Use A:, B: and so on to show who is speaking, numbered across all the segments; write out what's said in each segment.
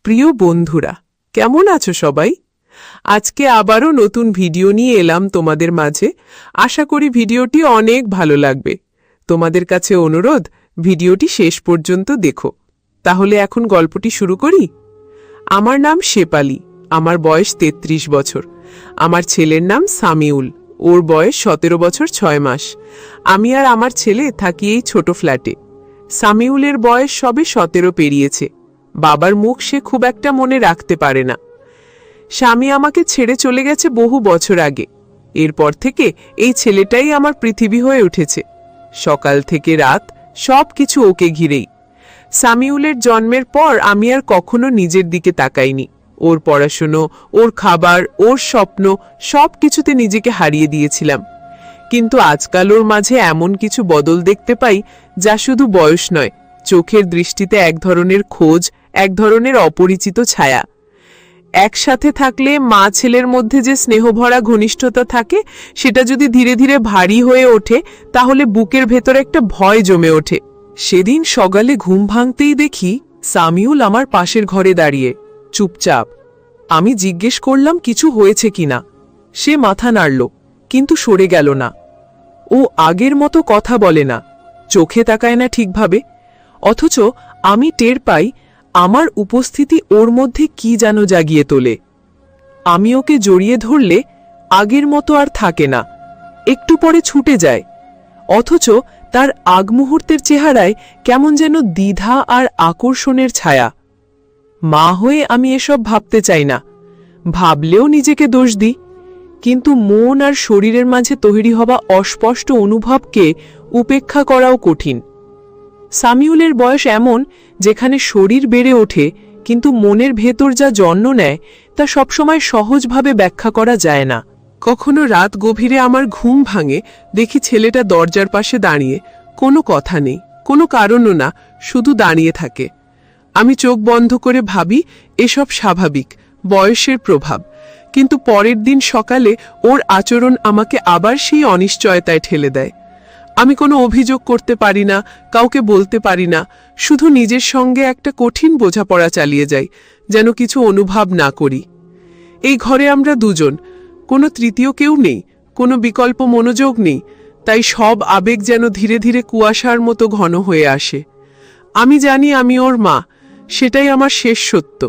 A: প্রিয় বন্ধুরা, কেমন আছো সবাই? আজকে আবারও নতুন ভিডিও নিয়ে এলাম তোমাদের মাঝে। আশা করি ভিডিওটি অনেক ভালো লাগবে। তোমাদের কাছে অনুরোধ, ভিডিওটি শেষ পর্যন্ত দেখো। তাহলে এখন গল্পটি শুরু করি। আমার নাম শেপালি, আমার বয়স ৩৩ বছর। আমার ছেলের নাম সামিউল, ওর বয়স ১৭ বছর ৬ মাস। আমি আর আমার ছেলে থাকি এই ছোট ফ্ল্যাটে। সামিউলের বয়স সবে ১৭ পেরিয়েছে। বাবার মুখ সে খুব একটা মনে রাখতে পারে না। স্বামী আমাকে ছেড়ে চলে গেছে বহু বছর আগে। এরপর থেকে এই ছেলেটাই আমার পৃথিবী হয়ে উঠেছে। সকাল থেকে রাত সব কিছু ওকে ঘিরেই। সামিউলের জন্মের পর আমি আর কখনো নিজের দিকে তাকাইনি। ওর পড়াশুনো, ওর খাবার, ওর স্বপ্ন সব কিছুতে নিজেকে হারিয়ে দিয়েছিলাম। কিন্তু আজকাল ওর মাঝে এমন কিছু বদল দেখতে পাই যা শুধু বয়স নয়, চোখের দৃষ্টিতে এক ধরনের খোঁজ, এক ধরনের অপরিচিত ছায়া। একসাথে থাকলে মা ছেলের মধ্যে যে স্নেহভরা ঘনিষ্ঠতা থাকে, সেটা যদি ধীরে ধীরে ভারী হয়ে ওঠে, তাহলে বুকের ভেতর একটা ভয় জমে ওঠে। সেদিন সকালে ঘুম ভাঙতেই দেখি সামিউল আমার পাশের ঘরে দাঁড়িয়ে, চুপচাপ। আমি জিজ্ঞেস করলাম কিছু হয়েছে কিনা। সে মাথা নাড়ল, কিন্তু সরে গেল না। ও আগের মতো কথা বলে না, চোখে তাকায় না ঠিকভাবে। অথচ আমি টের পাই আমার উপস্থিতি ওর মধ্যে কি যেন জাগিয়ে তোলে। আমি ওকে জড়িয়ে ধরলে আগের মতো আর থাকে না, একটু পরে ছুটে যায়। অথচ তার আগ মুহূর্তের চেহারায় কেমন যেন দ্বিধা আর আকর্ষণের ছায়া। মা হয়ে আমি এসব ভাবতে চাই না, ভাবলেও নিজেকে দোষ দিই। কিন্তু মন আর শরীরের মাঝে তৈরি হওয়া অস্পষ্ট অনুভবকে উপেক্ষা করাও কঠিন। সামিউলের বয়স এমন, যেখানে শরীর বেড়ে ওঠে, কিন্তু মনের ভেতর যা জন্ম নেয় তা সবসময় সহজভাবে ব্যাখ্যা করা যায় না। কখনো রাত গভীরে আমার ঘুম ভাঙে, দেখি ছেলেটা দরজার পাশে দাঁড়িয়ে, কোনো কথা নেই, কোনো কারণও না, শুধু দাঁড়িয়ে থাকে। আমি চোখ বন্ধ করে ভাবি এসব স্বাভাবিক, বয়সের প্রভাব। কিন্তু পরের দিন সকালে ওর আচরণ আমাকে আবার সেই অনিশ্চয়তায় ঠেলে দেয়। আমি কোনো অভিযোগ করতে পারি না, কাউকে বলতে পারি না, শুধু নিজের সঙ্গে একটা কঠিন বোঝাপড়া চালিয়ে যাই, যেন কিছু অনুভব না করি। এই ঘরে আমরা দুজন, কোনো তৃতীয় কেউ নেই, কোনো বিকল্প মনোযোগ নেই। তাই সব আবেগ যেন ধীরে ধীরে কুয়াশার মতো ঘন হয়ে আসে। আমি জানি আমি ওর মা, সেটাই আমার শেষ সত্য।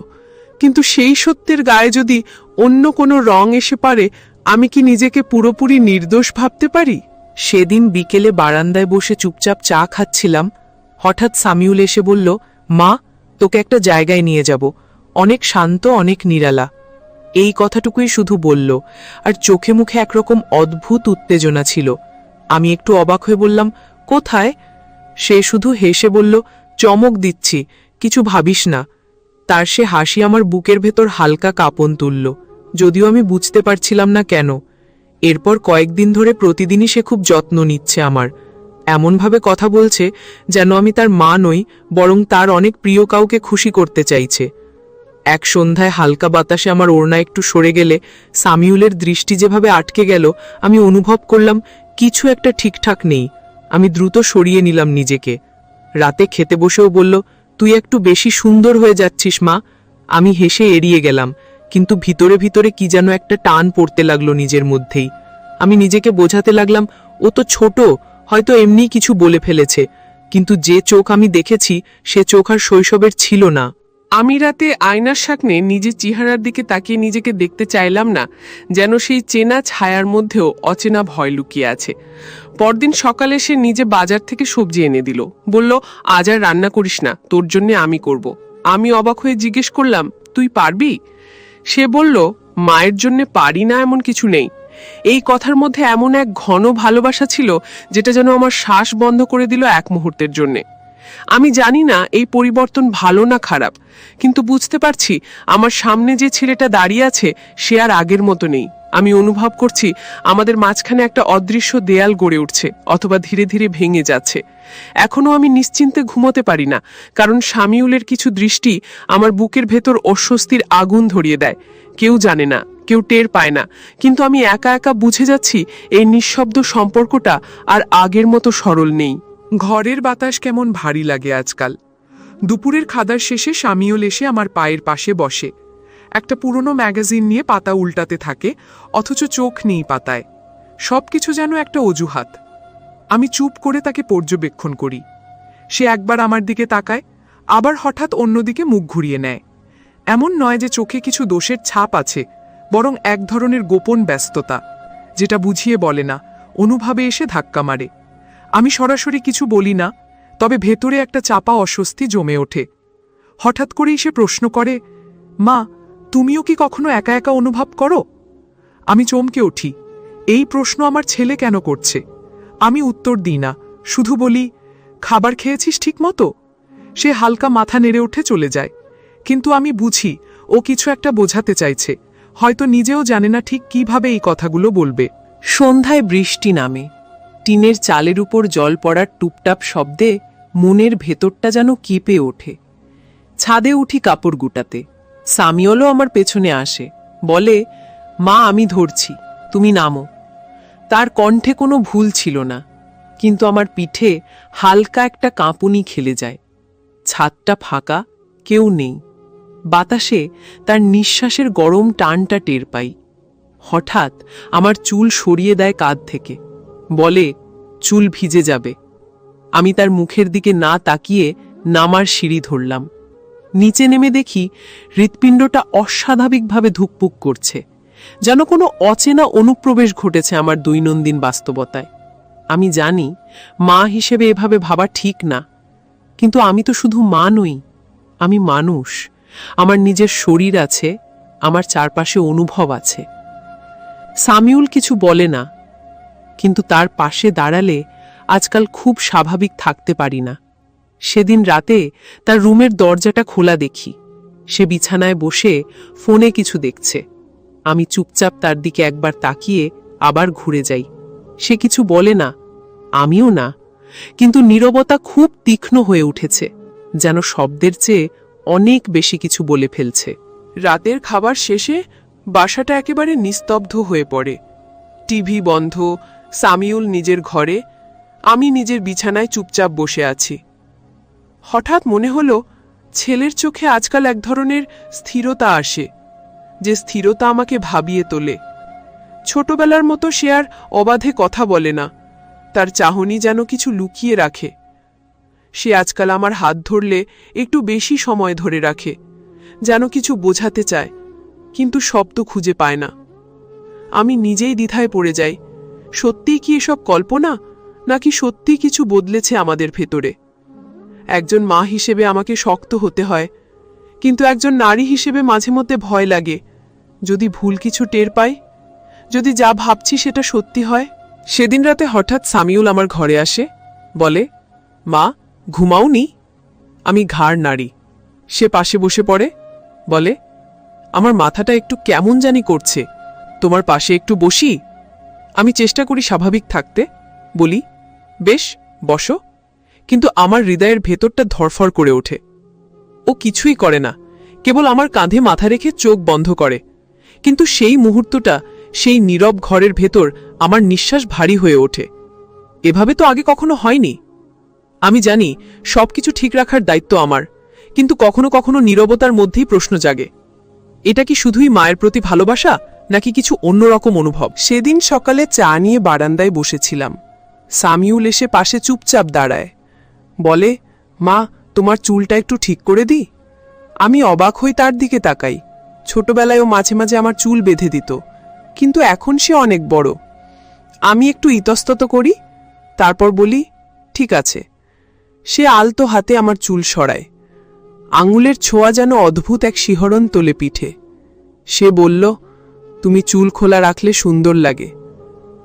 A: কিন্তু সেই সত্যের গায়ে যদি অন্য কোনো রং এসে পারে, আমি কি নিজেকে পুরোপুরি নির্দোষ ভাবতে পারি? সেদিন বিকেলে বারান্দায় বসে চুপচাপ চা খাচ্ছিলাম। হঠাৎ সামিউল এসে বলল, মা, তোকে একটা জায়গায় নিয়ে যাব, অনেক শান্ত, অনেক নিরালা। এই কথাটুকুই শুধু বলল, আর চোখে মুখে একরকম অদ্ভুত উত্তেজনা ছিল। আমি একটু অবাক হয়ে বললাম, কোথায়? সে শুধু হেসে বলল, চমক দিচ্ছি, কিছু ভাবিস না। তার সে হাসি আমার বুকের ভেতর হালকা কাঁপন তুলল, যদিও আমি বুঝতে পারছিলাম না কেন। এরপর কয়েকদিন ধরে প্রতিদিনই সে খুব যত্ন নিচ্ছে আমার, এমনভাবে কথা বলছে যেন আমি তার মা নই, বরং তার অনেক প্রিয় কাউকে খুশি করতে চাইছে। এক সন্ধ্যায় হালকা বাতাসে আমার ওড়না একটু সরে গেলে সামিউলের দৃষ্টি যেভাবে আটকে গেল, আমি অনুভব করলাম কিছু একটা ঠিকঠাক নেই। আমি দ্রুত সরিয়ে নিলাম নিজেকে। রাতে খেতে বসেও বলল, তুই একটু বেশি সুন্দর হয়ে যাচ্ছিস মা। আমি হেসে এড়িয়ে গেলাম, কিন্তু ভিতরে ভিতরে কি যেন একটা টান পড়তে লাগলো নিজের মধ্যেই। আমি নিজেকে বোঝাতে লাগলাম, ও তো ছোট, হয়তো এমনি কিছু বলে ফেলেছে। কিন্তু যে চোখ আমি দেখেছি, সে চোখ আর শৈশবের ছিল না। আমি রাতে আয়নার সামনে নিজের চেহারার দিকে তাকিয়ে নিজেকে দেখতে চাইলাম না, যেন সেই চেনা ছায়ার মধ্যেও অচেনা ভয় লুকিয়ে আছে। পরদিন সকালে সে নিজে বাজার থেকে সবজি এনে দিল, বলল, আজ আর রান্না করিস না, তোর জন্য আমি করব। আমি অবাক হয়ে জিজ্ঞেস করলাম, তুই পারবি? সে বলল, মায়ের জন্য পারি না এমন কিছু নেই। এই কথার মধ্যে এমন এক ঘন ভালোবাসা ছিল, যেটা যেন আমার শ্বাস বন্ধ করে দিল এক মুহূর্তের জন্যে। আমি জানি না এই পরিবর্তন ভালো না খারাপ, কিন্তু বুঝতে পারছি আমার সামনে যে ছেলেটা দাঁড়িয়ে আছে, সে আর আগের মতো নেই। আমি অনুভব করছি আমাদের মাঝখানে একটা অদৃশ্য দেয়াল গড়ে উঠছে, অথবা ধীরে ধীরে ভেঙে যাচ্ছে। এখনো আমি নিশ্চিন্তে ঘুমোতে পারি না, কারণ সামিউলের কিছু দৃষ্টি আমার বুকের ভেতর অস্বস্তির আগুন ধরিয়ে দেয়। কেউ জানে না, কেউ টের পায় না, কিন্তু আমি একা একা বুঝে যাচ্ছি এই নিঃশব্দ সম্পর্কটা আর আগের মতো সরল নেই। ঘরের বাতাস কেমন ভারী লাগে আজকাল,
B: দুপুরের খাদার শেষে শামিউল এসে আমার পায়ের পাশে বসে। একটা পুরনো ম্যাগাজিন নিয়ে পাতা উল্টাতে থাকে, অথচ চোখ নেই পাতায়। সবকিছু যেন একটা অজুহাত। আমি চুপ করে তাকে পর্যবেক্ষণ করি। সে একবার আমার দিকে তাকায়, আবার হঠাৎ অন্যদিকে মুখ ঘুরিয়ে নেয়। এমন নয় যে চোখে কিছু দোষের ছাপ আছে, বরং এক ধরনের গোপন ব্যস্ততা, যেটা বুঝিয়ে বলে না, অনুভবে এসে ধাক্কা মারে। আমি সরাসরি কিছু বলি না, তবে ভেতরে একটা চাপা অস্বস্তি জমে ওঠে। হঠাৎ করেই সে প্রশ্ন করে, মা, তুমিও কি কখনো একা একা অনুভব করো? আমি চমকে উঠি। এই প্রশ্ন আমার ছেলে কেন করছে? আমি উত্তর দিই না, শুধু বলি, খাবার খেয়েছিস ঠিক মতো? সে হালকা মাথা নেড়ে উঠে চলে যায়। কিন্তু আমি বুঝি ও কিছু একটা বোঝাতে চাইছে, হয়তো নিজেও জানে না ঠিক কিভাবে এই কথাগুলো বলবে।
A: সন্ধ্যায় বৃষ্টি নামে। টিনের চালের উপর জল পড়ার টুপটাপ শব্দে মনের ভেতরটা যেন কেঁপে ওঠে। ছাদে উঠি কাপড় গুটাতে। সামিউলও আমার পেছনে আসে, বলে, মা, আমি ধরছি, তুমি নামো। তার কণ্ঠে কোনো ভুল ছিল না, কিন্তু আমার পিঠে হালকা একটা কাঁপুনি খেলে যায়। ছাদটা ফাঁকা, কেউ নেই। বাতাসে তার নিঃশ্বাসের গরম টানটা টের পাই। হঠাৎ আমার চুল সরিয়ে দেয় কাঁধ থেকে, বলে, চুল ভিজে যাবে। আমি তার মুখের দিকে না তাকিয়ে নামার সিঁড়ি ধরলাম। নিচে নেমে দেখি হৃৎপিণ্ডটা অস্বাভাবিকভাবে ধুকপুক করছে, যেন কোনো অচেনা অনুপ্রবেশ ঘটেছে আমার দৈনন্দিন বাস্তবতায়। আমি জানি মা হিসেবে এভাবে ভাবা ঠিক না, কিন্তু আমি তো শুধু মা নই, আমি মানুষ। আমার নিজের শরীর আছে, আমার চারপাশে অনুভব আছে। সামিউল কিছু বলে না, কিন্তু তার পাশে দাঁড়ালে আজকাল খুব স্বাভাবিক থাকতে পারি না। সেদিন রাতে তার রুমের দরজাটা খোলা দেখি। সে বিছানায় বসে ফোনে কিছু দেখছে। আমি চুপচাপ তার দিকে একবার তাকিয়ে আবার ঘুরে যাই। সে কিছু বলে না, আমিও না, কিন্তু নীরবতা খুব তীক্ষ্ণ হয়ে উঠেছে, যেন শব্দের চেয়ে অনেক বেশি কিছু বলে ফেলছে।
B: রাতের খাবার শেষে বাসাটা একেবারে নিস্তব্ধ হয়ে পড়ে। টিভি বন্ধ, সামিউল নিজের ঘরে, আমি নিজের বিছানায় চুপচাপ বসে আছি। হঠাৎ মনে হলো, ছেলের চোখে আজকাল এক ধরনের স্থিরতা আসে, যে স্থিরতা আমাকে ভাবিয়ে তোলে। ছোটবেলার মতো সে আর অবাধে কথা বলে না, তার চাহনি যেন কিছু লুকিয়ে রাখে। সে আজকাল আমার হাত ধরলে একটু বেশি সময় ধরে রাখে, যেন কিছু বোঝাতে চায়, কিন্তু শব্দ খুঁজে পায় না। আমি নিজেই দ্বিধায় পড়ে যাই, সত্যিই কি এসব কল্পনা, নাকি সত্যি কিছু বদলেছে আমাদের ভেতরে। একজন মা হিসেবে আমাকে শক্ত হতে হয়, কিন্তু একজন নারী হিসেবে মাঝে মধ্যে ভয় লাগে, যদি ভুল কিছু টের পাই, যদি যা ভাবছি সেটা সত্যি হয়। সেদিন রাতে হঠাৎ সামিউল আমার ঘরে আসে, বলে, মা, ঘুমাওনি? আমি ঘাড় নাড়ি। সে পাশে বসে পড়ে, বলে, আমার মাথাটা একটু কেমন জানি করছে, তোমার পাশে একটু বসি? আমি চেষ্টা করি স্বাভাবিক থাকতে, বলি, বেশ, বসো। কিন্তু আমার হৃদয়ের ভেতরটা ধরফর করে ওঠে। ও কিছুই করে না, কেবল আমার কাঁধে মাথা রেখে চোখ বন্ধ করে। কিন্তু সেই মুহূর্তটা, সেই নীরব ঘরের ভেতর আমার নিঃশ্বাস ভারী হয়ে ওঠে। এভাবে তো আগে কখনো হয়নি। আমি জানি সবকিছু ঠিক রাখার দায়িত্ব আমার, কিন্তু কখনো কখনো নীরবতার মধ্যেই প্রশ্ন জাগে, এটা কি শুধুই মায়ের প্রতি ভালোবাসা, নাকি কিছু অন্যরকম অনুভব? সেদিন সকালে চা নিয়ে বারান্দায় বসেছিলাম। সামিউল এসে পাশে চুপচাপ দাঁড়ায়, বলে, মা, তোমার চুলটা একটু ঠিক করে দিই? আমি অবাক হই তার দিকে তাকাই। ছোটবেলায়ও মাঝে মাঝে আমার চুল বেঁধে দিত, কিন্তু এখন সে অনেক বড়। আমি একটু ইতস্তত করি, তারপর বলি, ঠিক আছে। সে আলতো হাতে আমার চুল সরায়। আঙুলের ছোঁয়া যেন অদ্ভুত এক শিহরণ তোলে পিঠে। সে বলল, তুমি চুল খোলা রাখলে সুন্দর লাগে।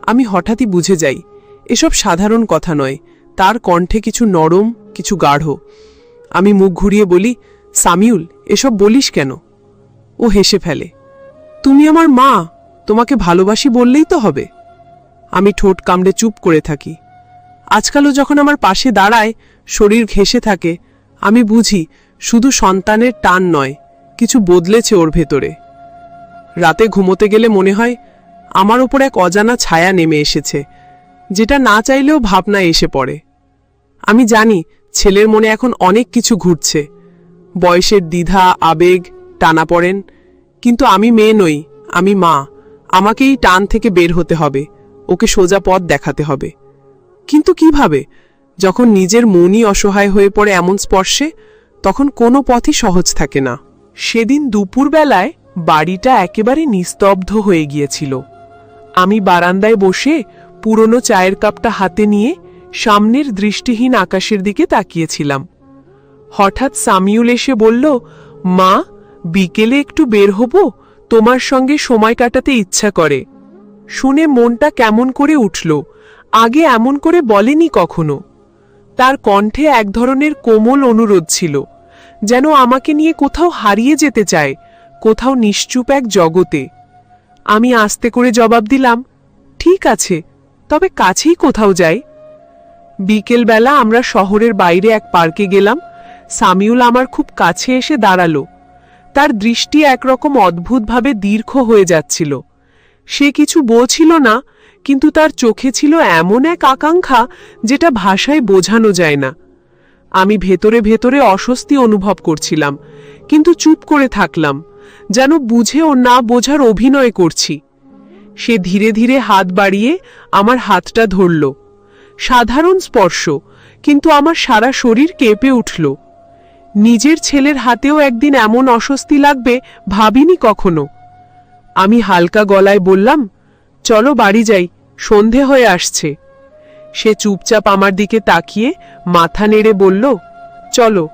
B: আমি হঠাৎই বুঝে যাই, এসব সাধারণ কথা নয়, তার কণ্ঠে কিছু নরম, কিছু গাঢ়। আমি মুখ ঘুরিয়ে বলি, সামিউল, এসব বলিস কেন? ও হেসে ফেলে, তুমি আমার মা, তোমাকে ভালোবাসি বললেই তো হবে। আমি ঠোঁট কামড়ে চুপ করে থাকি। আজকালও যখন আমার পাশে দাঁড়ায়, শরীর ঘেঁষে থাকে, আমি বুঝি শুধু সন্তানের টান নয়, কিছু বদলেছে ওর ভেতরে। রাতে ঘুমোতে গেলে মনে হয় আমার ওপর এক অজানা ছায়া নেমে এসেছে, যেটা না চাইলেও ভাবনায় এসে পড়ে। আমি জানি ছেলের মনে এখন অনেক কিছু ঘুরছে, বয়সের দ্বিধা, আবেগ, টানাপড়েন। কিন্তু আমি মেয়ে নই, আমি মা। আমাকেই টান থেকে বের হতে হবে, ওকে সোজা পথ দেখাতে হবে। কিন্তু কিভাবে, যখন নিজের মনই অসহায় হয়ে পড়ে এমন স্পর্শে, তখন কোনো পথই সহজ থাকে না। সেদিন দুপুরবেলায় বাড়িটা একেবারে নিস্তব্ধ হয়ে গিয়েছিল। আমি বারান্দায় বসে পুরনো চায়ের কাপটা হাতে নিয়ে সামনের দৃষ্টিহীন আকাশের দিকে তাকিয়েছিলাম। হঠাৎ সামিউল এসে বলল, মা, বিকেলে একটু বের হব, তোমার সঙ্গে সময় কাটাতে ইচ্ছা করে। শুনে মনটা কেমন করে উঠল, আগে এমন করে বলেনি কখনো। তার কণ্ঠে এক ধরনের কোমল অনুরোধ ছিল, যেন আমাকে নিয়ে কোথাও হারিয়ে যেতে চায়, কোথাও নিশ্চুপ এক জগতে। আমি আস্তে করে জবাব দিলাম, ঠিক আছে, তবে কাছেই কোথাও যাই। বিকেলবেলা আমরা শহরের বাইরে এক পার্কে গেলাম। সামিউল আমার খুব কাছে এসে দাঁড়ালো। তার দৃষ্টি একরকম অদ্ভুতভাবে দীর্ঘ হয়ে যাচ্ছিল। সে কিছু বলছিল না, কিন্তু তার চোখে ছিল এমন এক আকাঙ্ক্ষা যেটা ভাষায় বোঝানো যায় না। আমি ভেতরে ভেতরে অস্বস্তি অনুভব করছিলাম, কিন্তু চুপ করে থাকলাম, যেন বুঝে ও না বোঝার অভিনয় করছি। সে ধীরে ধীরে হাত বাড়িয়ে আমার হাতটা ধরল। সাধারণ স্পর্শ, কিন্তু আমার সারা শরীর কেঁপে উঠল। নিজের ছেলের হাতেও একদিন এমন অস্বস্তি লাগবে ভাবিনি কখনো। আমি হালকা গলায় বললাম, চলো বাড়ি যাই, সন্ধে হয়ে আসছে। সে চুপচাপ আমার দিকে তাকিয়ে মাথা নেড়ে বলল, চলো।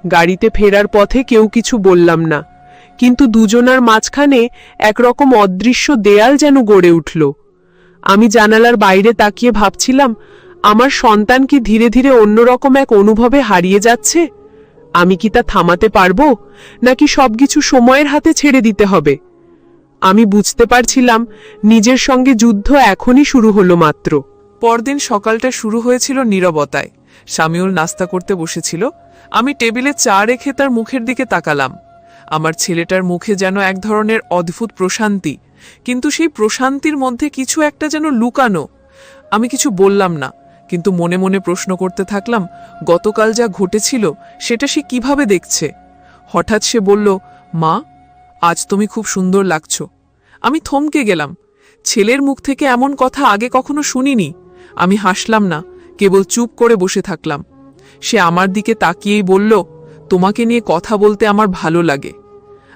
B: গাড়িতে ফেরার পথে কেউ কিছু বললাম না, কিন্তু দুজনার মাঝখানে একরকম অদৃশ্য দেয়াল যেন গড়ে উঠল। আমি জানালার বাইরে তাকিয়ে ভাবছিলাম, আমার সন্তান কি ধীরে ধীরে অন্যরকম এক অনুভবে হারিয়ে যাচ্ছে? আমি কি তা থামাতে পারবো, নাকি সবকিছু সময়ের হাতে ছেড়ে দিতে হবে? আমি বুঝতে পারছিলাম নিজের সঙ্গে যুদ্ধ এখনই শুরু হলো মাত্র। পরদিন সকালটা শুরু হয়েছিল নীরবতায়। সামিউল নাস্তা করতে বসেছিল। আমি টেবিলে চা রেখে তার মুখের দিকে তাকালাম। আমার ছেলেটার মুখে যেন এক ধরনের অদ্ভুত প্রশান্তি, কিন্তু সেই প্রশান্তির মধ্যে কিছু একটা যেন লুকানো। আমি কিছু বললাম না, কিন্তু মনে মনে প্রশ্ন করতে থাকলাম, গতকাল যা ঘটেছিল সেটা সে কিভাবে দেখছে। হঠাৎ সে বলল, মা, আজ তুমি খুব সুন্দর লাগছো। আমি থমকে গেলাম। ছেলের মুখ থেকে এমন কথা আগে কখনো শুনিনি। আমি হাসলাম না, কেবল চুপ করে বসে থাকলাম। সে আমার দিকে তাকিয়েই বলল, তোমাকে নিয়ে কথা বলতে আমার ভালো লাগে।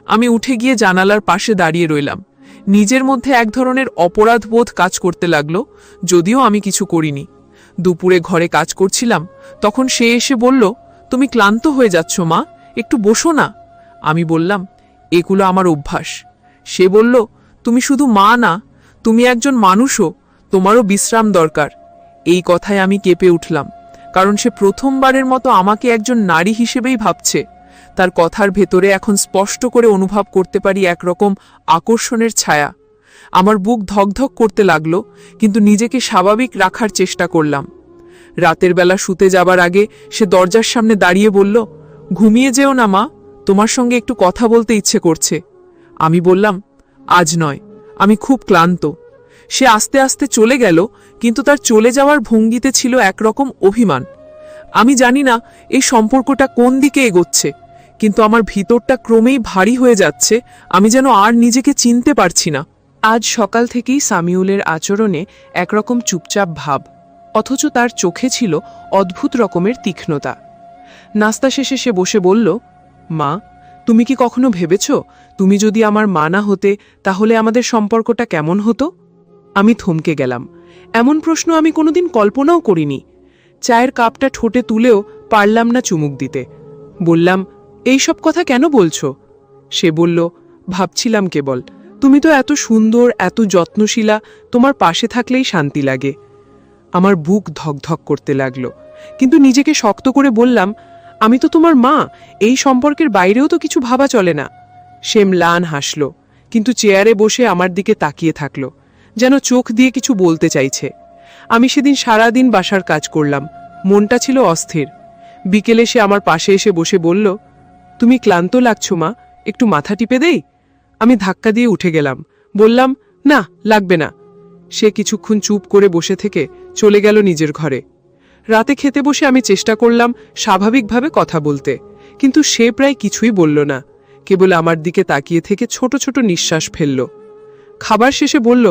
B: আমি উঠে গিয়ে জানালার পাশে দাঁড়িয়ে রইলাম। নিজের মধ্যে এক ধরনের অপরাধ বোধ কাজ করতে লাগলো, যদিও আমি কিছু করিনি। দুপুরে ঘরে কাজ করছিলাম, তখন সে এসে বলল, তুমি ক্লান্ত হয়ে যাচ্ছ মা, একটু বসো না। আমি বললাম, এগুলো আমার অভ্যাস। সে বলল, তুমি শুধু মা না, তুমি একজন মানুষও, তোমারও বিশ্রাম দরকার। এই কথায় আমি কেঁপে উঠলাম, কারণ সে প্রথমবারের মতো আমাকে একজন নারী হিসেবেই ভাবছে। তার কথার ভেতরে এখন স্পষ্ট করে অনুভব করতে পারি একরকম আকর্ষণের ছায়া। আমার বুক ধকধক করতে লাগলো, কিন্তু নিজেকে স্বাভাবিক রাখার চেষ্টা করলাম। রাতের বেলা শুতে যাবার আগে সে দরজার সামনে দাঁড়িয়ে বলল, ঘুমিয়ে যেও না মা, তোমার সঙ্গে একটু কথা বলতে ইচ্ছে করছে। আমি বললাম, আজ নয়, আমি খুব ক্লান্ত। সে আস্তে আস্তে চলে গেল, কিন্তু তার চলে যাওয়ার ভঙ্গিতে ছিল একরকম অভিমান। আমি জানি না এই সম্পর্কটা কোন দিকে এগোচ্ছে, কিন্তু আমার ভিতরটা ক্রমেই ভারী হয়ে যাচ্ছে। আমি যেন আর নিজেকে চিনতে পারছি না। আজ সকাল থেকেই সামিউলের আচরণে একরকম চুপচাপ ভাব, অথচ তার চোখে ছিল অদ্ভুত রকমের তীক্ষ্ণতা। নাস্তা শেষে সে বসে বলল, মা, তুমি কি কখনো ভেবেছ, তুমি যদি আমার মা না হতে, তাহলে আমাদের সম্পর্কটা কেমন হতো? আমি থমকে গেলাম। এমন প্রশ্ন আমি কোনোদিন কল্পনাও করিনি। চায়ের কাপটা ঠোঁটে তুলেও পারলাম না চুমুক দিতে। বললাম, এই সব কথা কেন বলছো? সে বলল, ভাবছিলাম কেবল, তুমি তো এত সুন্দর, এত যত্নশীলা, তোমার পাশে থাকলেই শান্তি লাগে। আমার বুক ধকধক করতে লাগলো, কিন্তু নিজেকে শক্ত করে বললাম, আমি তো তোমার মা, এই সম্পর্কের বাইরেও তো কিছু ভাবা চলে না। সে ম্লান হাসল, কিন্তু চেয়ারে বসে আমার দিকে তাকিয়ে থাকলো, যেন চোখ দিয়ে কিছু বলতে চাইছে। আমি সেদিন সারাদিন বাসার কাজ করলাম, মনটা ছিল অস্থির। বিকেলে সে আমার পাশে এসে বসে বলল, তুমি ক্লান্ত লাগছো মা, একটু মাথা টিপে দেই? আমি ধাক্কা দিয়ে উঠে গেলাম, বললাম, না, লাগবে না। সে কিছুক্ষণ চুপ করে বসে থেকে চলে গেল নিজের ঘরে। রাতে খেতে বসে আমি চেষ্টা করলাম স্বাভাবিকভাবে কথা বলতে, কিন্তু সে প্রায় কিছুই বলল না, কেবল আমার দিকে তাকিয়ে থেকে ছোট ছোট নিঃশ্বাস ফেলল। খাবার শেষে বলল,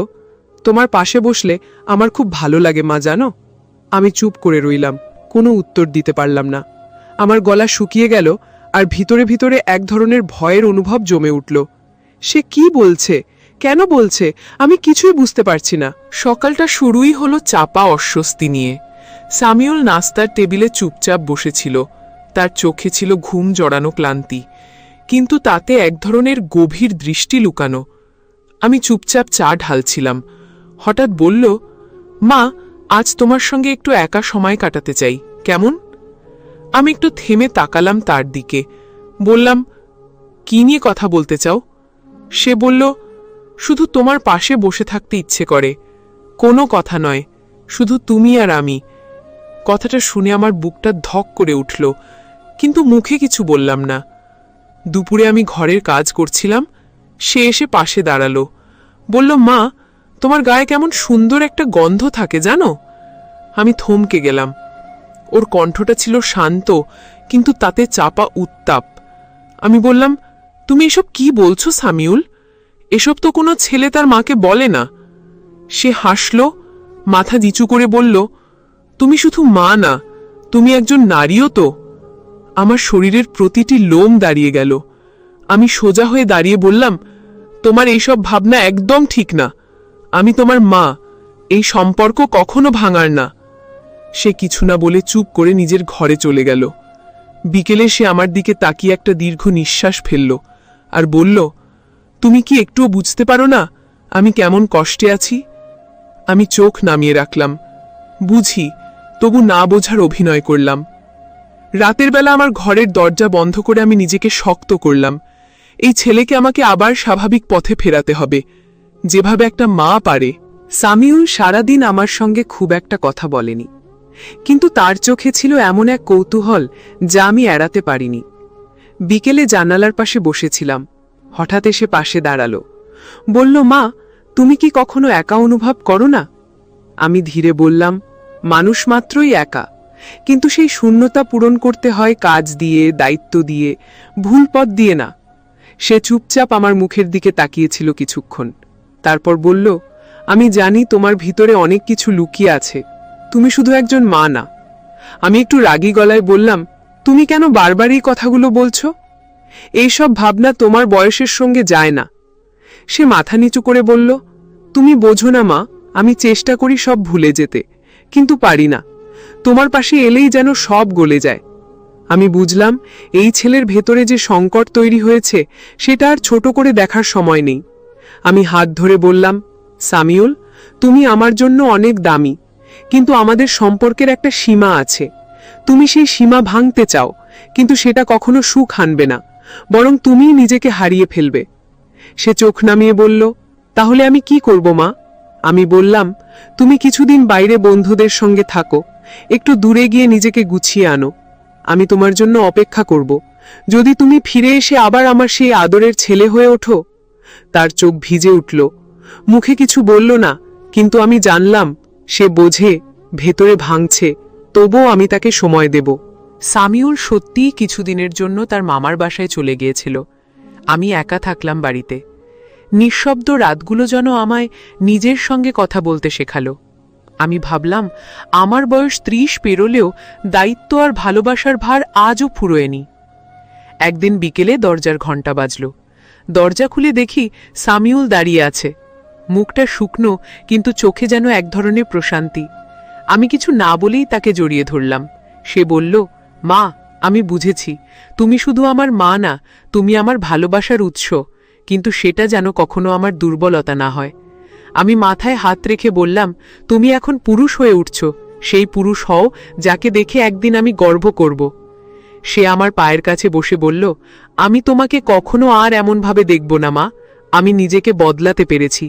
B: তোমার পাশে বসলে আমার খুব ভালো লাগে মা, জানো। আমি চুপ করে রইলাম, কোনো উত্তর দিতে পারলাম না। আমার গলা শুকিয়ে গেল, আর ভিতরে ভিতরে এক ধরনের ভয়ের অনুভব জমে উঠল। সে কি বলছে, কেন বলছে, আমি কিছুই বুঝতে পারছি না। সকালটা শুরুই হলো চাপা অস্বস্তি নিয়ে। সামিউল নাস্তার টেবিলে চুপচাপ বসেছিল, তার চোখে ছিল ঘুম জড়ানো ক্লান্তি, কিন্তু তাতে এক ধরনের গভীর দৃষ্টি লুকানো। আমি চুপচাপ চা ঢালছিলাম, হঠাৎ বলল, মা, আজ তোমার সঙ্গে একটু একা সময় কাটাতে চাই, কেমন? আমি একটু থেমে তাকালাম তার দিকে, বললাম, কি নিয়ে কথা বলতে চাও? সে বলল, শুধু তোমার পাশে বসে থাকতে ইচ্ছে করে, কোনো কথা নয়, শুধু তুমি আর আমি। কথাটা শুনে আমার বুকটা ধক করে উঠল, কিন্তু মুখে কিছু বললাম না। দুপুরে আমি ঘরের কাজ করছিলাম, সে এসে পাশে দাঁড়ালো, বলল, মা, তোমার গায়ে কেমন সুন্দর একটা গন্ধ থাকে জানো। আমি থমকে গেলাম। ওর কণ্ঠটা ছিল শান্ত, কিন্তু তাতে চাপা উত্তাপ। আমি বললাম, তুমি এসব কি বলছো সামিউল? এসব তো কোনো ছেলে তার মাকে বলে না। সে হাসল, মাথা নিচু করে বলল, তুমি শুধু মা না, তুমি একজন নারীও তো। আমার শরীরের প্রতিটি লোম দাঁড়িয়ে গেল। আমি সোজা হয়ে দাঁড়িয়ে বললাম, তোমার এইসব ভাবনা একদম ঠিক না। আমি তোমার মা, এই সম্পর্ক কখনো ভাঙার না। সে কিছু না বলে চুপ করে নিজের ঘরে চলে গেল। বিকেলে সে আমার দিকে তাকিয়ে একটা দীর্ঘ নিঃশ্বাস ফেলল আর বলল, তুমি কি একটুও বুঝতে পারো না আমি কেমন কষ্টে আছি? আমি চোখ নামিয়ে রাখলাম। বুঝি, তবু না বোঝার অভিনয় করলাম। রাতের বেলা আমার ঘরের দরজা বন্ধ করে আমি নিজেকে শক্ত করলাম। এই ছেলেকে আমাকে আবার স্বাভাবিক পথে ফেরাতে হবে, যেভাবে একটা মা পারে। সামিউল সারাদিন আমার সঙ্গে খুব একটা কথা বলেনি, কিন্তু তার চোখে ছিল এমন এক কৌতূহল যা আমি এড়াতে পারিনি। বিকেলে জানালার পাশে বসেছিলাম, হঠাৎ এসে পাশে দাঁড়ালো, বলল, মা, তুমি কি কখনো একা অনুভব করো না? আমি ধীরে বললাম, মানুষ মাত্রই একা, কিন্তু সেই শূন্যতা পূরণ করতে হয় কাজ দিয়ে, দায়িত্ব দিয়ে, ভুল পথ দিয়ে না। সে চুপচাপ আমার মুখের দিকে তাকিয়েছিল কিছুক্ষণ, তারপর বলল, আমি জানি তোমার ভিতরে অনেক কিছু লুকিয়ে আছে, তুমি শুধু একজন মা না। আমি একটু রাগী গলায় বললাম, তুমি কেন বারবার এই কথাগুলো বলছো? এইসব ভাবনা তোমার বয়সের সঙ্গে যায় না। সে মাথা নিচু করে বলল, তুমি বোঝো না মা, আমি চেষ্টা করি সব ভুলে যেতে, কিন্তু পারি না। তোমার পাশে এলেই যেন সব গলে যায়। আমি বুঝলাম, এই ছেলের ভেতরে যে সংকট তৈরি হয়েছে সেটা আর ছোট করে দেখার সময় নেই। আমি হাত ধরে বললাম, সামিউল, তুমি আমার জন্য অনেক দামি, কিন্তু আমাদের সম্পর্কের একটা সীমা আছে। তুমি সেই সীমা ভাঙতে চাও, কিন্তু সেটা কখনো সুখ আনবে না, বরং তুমিই নিজেকে হারিয়ে ফেলবে। সে চোখ নামিয়ে বলল, তাহলে আমি কি করব মা? আমি বললাম, তুমি কিছুদিন বাইরে বন্ধুদের সঙ্গে থাকো, একটু দূরে গিয়ে নিজেকে গুছিয়ে আনো। আমি তোমার জন্য অপেক্ষা করব, যদি তুমি ফিরে এসে আবার আমার সেই আদরের ছেলে হয়ে ওঠো। তার চোখ ভিজে উঠল, মুখে কিছু বলল না, কিন্তু আমি জানলাম সে বোঝে ভেতরে ভাঙছে, তবুও আমি তাকে সময় দেব। সামিউল সত্যিই কিছুদিনের জন্য তার মামার বাসায় চলে গিয়েছিল। আমি একা থাকলাম বাড়িতে। নিঃশব্দ রাতগুলো যেন আমায় নিজের সঙ্গে কথা বলতে শেখালো। আমি ভাবলাম, আমার বয়স 30 পেরোলেও দায়িত্ব আর ভালোবাসার ভার আজও ফুরোয়নি। একদিন বিকেলে দরজার ঘণ্টা বাজল। দরজা খুলে দেখি সামিউল দাঁড়িয়ে আছে, মুখটা শুকনো, কিন্তু চোখে যেন এক ধরনের প্রশান্তি। আমি কিছু না বলেই তাকে জড়িয়ে ধরলাম। সে বলল, মা, আমি বুঝেছি, তুমি শুধু আমার মা না, তুমি আমার ভালোবাসার উৎস, কিন্তু সেটা যেন কখনো আমার দুর্বলতা না হয়। আমি মাথায় হাত রেখে বললাম, তুমি এখন পুরুষ হয়ে উঠছ, সেই পুরুষ হও যাকে দেখে একদিন আমি গর্ব করব। সে আমার পায়ের কাছে বসে বলল, আমি তোমাকে কখনো আর এমনভাবে দেখব না মা, আমি নিজেকে বদলাতে পেরেছি।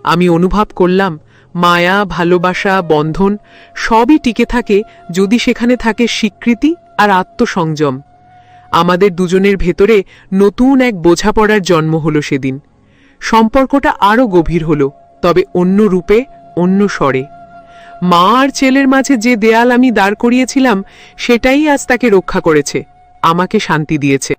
B: আমি অনুভব করলাম, মায়া, ভালোবাসা, বন্ধন সবই টিকে থাকে যদি সেখানে থাকে স্বীকৃতি আর আত্মসংযম। আমাদের দুজনের ভেতরে নতুন এক বোঝাপড়ার জন্ম হলো সেদিন। সম্পর্কটা আরও গভীর হলো, তবে অন্য রূপে, অন্য স্বরে।
A: মা আর ছেলের মাঝে যে দেয়াল আমি দাঁড় করিয়েছিলাম সেটাই আজ তাকে রক্ষা করেছে, আমাকে শান্তি দিয়েছে।